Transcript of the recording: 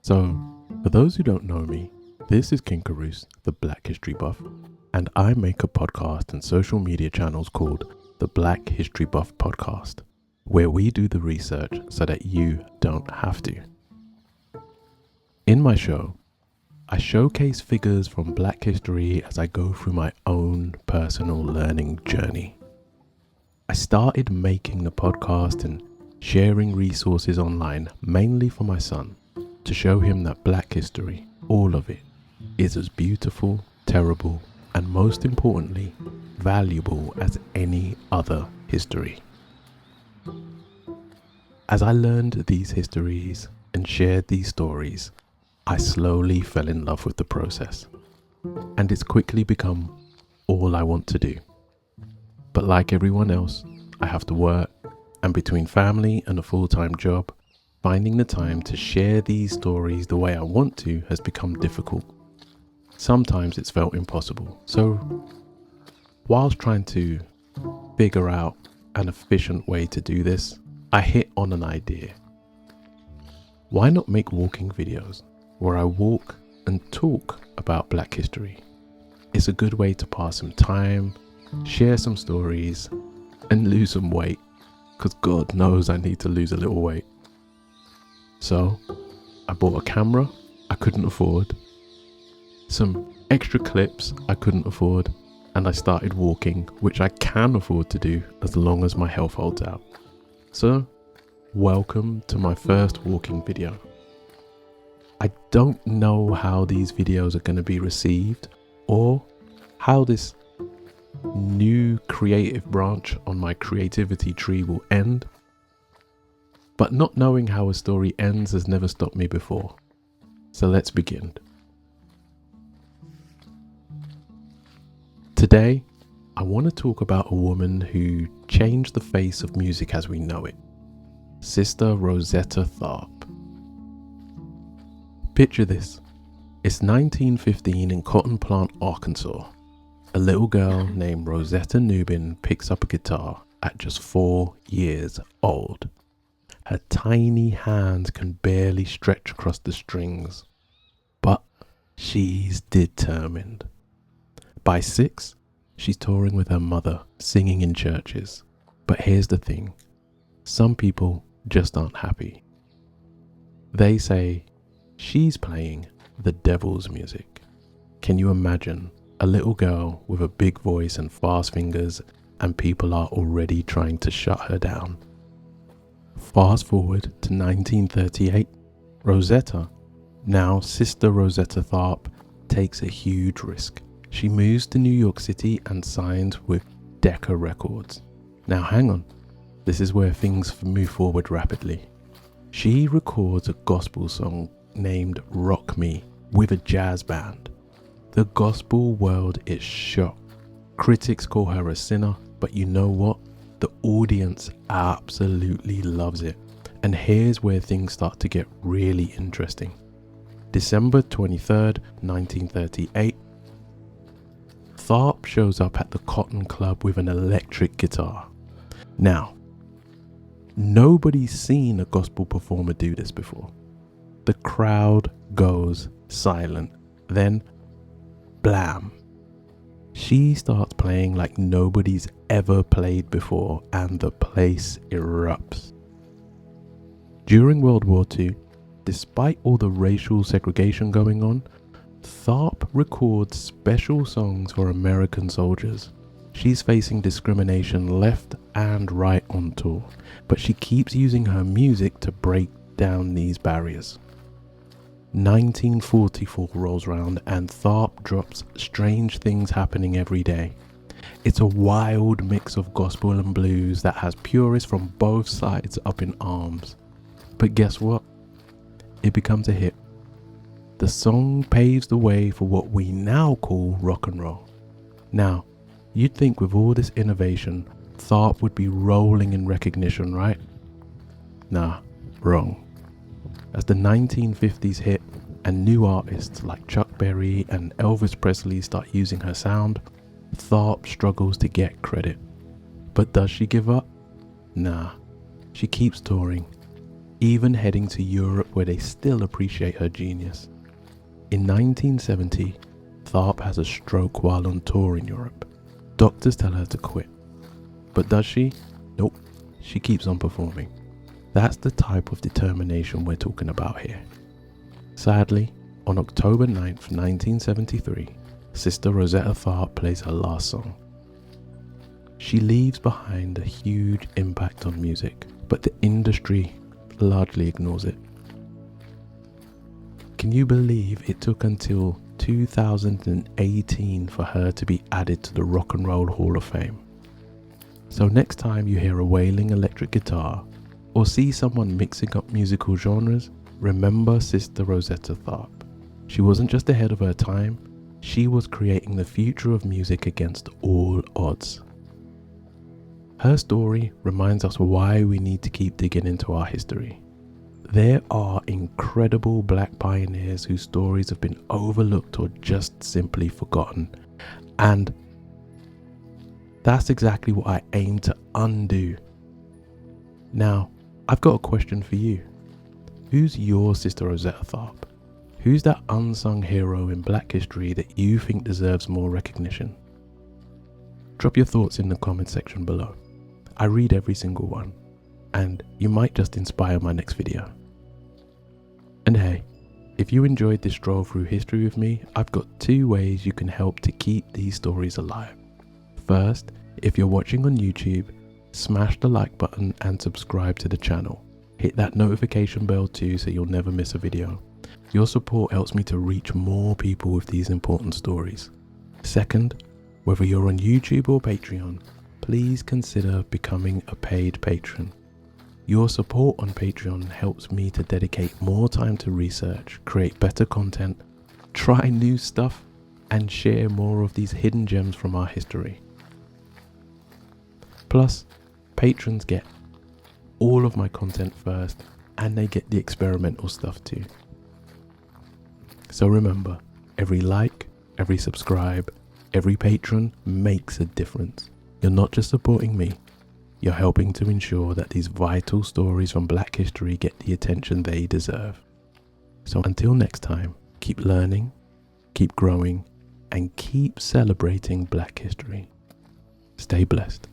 So, for those who don't know me, this is King Kurus, the Black History Buff, and I make a podcast and social media channels called the Black History Buff Podcast, where we do the research so that you don't have to. In my show, I showcase figures from Black history as I go through my own personal learning journey. I started making the podcast and sharing resources online mainly for my son, to show him that Black history, all of it, is as beautiful, terrible, and most importantly, valuable as any other history. As I learned these histories and shared these stories, I slowly fell in love with the process, and it's quickly become all I want to do. But like everyone else, I have to work, and between family and a full-time job, finding the time to share these stories the way I want to has become difficult. Sometimes it's felt impossible. So, whilst trying to figure out an efficient way to do this, I hit on an idea. Why not make walking videos where I walk and talk about Black history? It's a good way to pass some time, share some stories, and lose some weight, because God knows I need to lose a little weight. So, I bought a camera I couldn't afford, some extra clips I couldn't afford, and I started walking, which I can afford to do as long as my health holds out. So, welcome to my first walking video. I don't know how these videos are going to be received or how this new creative branch on my creativity tree will end, but not knowing how a story ends has never stopped me before. So let's begin. Today, I want to talk about a woman who changed the face of music as we know it, Sister Rosetta Tharpe. Picture this. It's 1915 in Cotton Plant, Arkansas. A little girl named Rosetta Nubin picks up a guitar at just 4 years old. Her tiny hands can barely stretch across the strings, but she's determined. By 6, she's touring with her mother, singing in churches. But here's the thing, some people just aren't happy. They say she's playing the devil's music. Can you imagine a little girl with a big voice and fast fingers, and people are already trying to shut her down? Fast forward to 1938, Rosetta, now Sister Rosetta Tharpe, takes a huge risk. She moves to New York City and signs with Decca Records. Now hang on, this is where things move forward rapidly. She records a gospel song named Rock Me with a jazz band. The gospel world is shocked. Critics call her a sinner, but you know what? The audience absolutely loves it. And here's where things start to get really interesting. December 23rd, 1938, Tharpe shows up at the Cotton Club with an electric guitar. Now, nobody's seen a gospel performer do this before. The crowd goes silent. Then, blam. She starts playing like nobody's ever played before, and the place erupts. During World War II, despite all the racial segregation going on, Tharpe records special songs for American soldiers. She's facing discrimination left and right on tour, but she keeps using her music to break down these barriers. 1944 rolls round and Tharpe drops Strange Things Happening Every Day. It's a wild mix of gospel and blues that has purists from both sides up in arms. But guess what? It becomes a hit. The song paves the way for what we now call rock and roll. Now, you'd think with all this innovation, Tharpe would be rolling in recognition, right? Nah, wrong. As the 1950s hit and new artists like Chuck Berry and Elvis Presley start using her sound, Tharpe struggles to get credit. But does she give up? Nah, she keeps touring. even heading to Europe where they still appreciate her genius. In 1970, Tharpe has a stroke while on tour in Europe. Doctors tell her to quit. But does she? Nope, she keeps on performing. That's the type of determination we're talking about here. Sadly, on October 9th, 1973, Sister Rosetta Tharpe plays her last song. She leaves behind a huge impact on music, but the industry largely ignores it. Can you believe it took until 2018 for her to be added to the Rock and Roll Hall of Fame? So next time you hear a wailing electric guitar or see someone mixing up musical genres, remember Sister Rosetta Tharpe. She wasn't just ahead of her time, she was creating the future of music against all odds. Her story reminds us why we need to keep digging into our history. There are incredible black pioneers whose stories have been overlooked or just simply forgotten. And that's exactly what I aim to undo. Now, I've got a question for you. Who's your Sister Rosetta Tharpe? Who's that unsung hero in black history that you think deserves more recognition? Drop your thoughts in the comment section below. I read every single one, and you might just inspire my next video. And hey, if you enjoyed this stroll through history with me, I've got 2 ways you can help to keep these stories alive. First, if you're watching on YouTube, smash the like button and subscribe to the channel. Hit that notification bell too so you'll never miss a video. Your support helps me to reach more people with these important stories. Second, whether you're on YouTube or Patreon, please consider becoming a paid patron. Your support on Patreon helps me to dedicate more time to research, create better content, try new stuff, and share more of these hidden gems from our history. Plus, patrons get all of my content first, and they get the experimental stuff too. So remember, every like, every subscribe, every patron makes a difference. You're not just supporting me, you're helping to ensure that these vital stories from black history get the attention they deserve. So until next time, keep learning, keep growing, and keep celebrating black history. Stay blessed.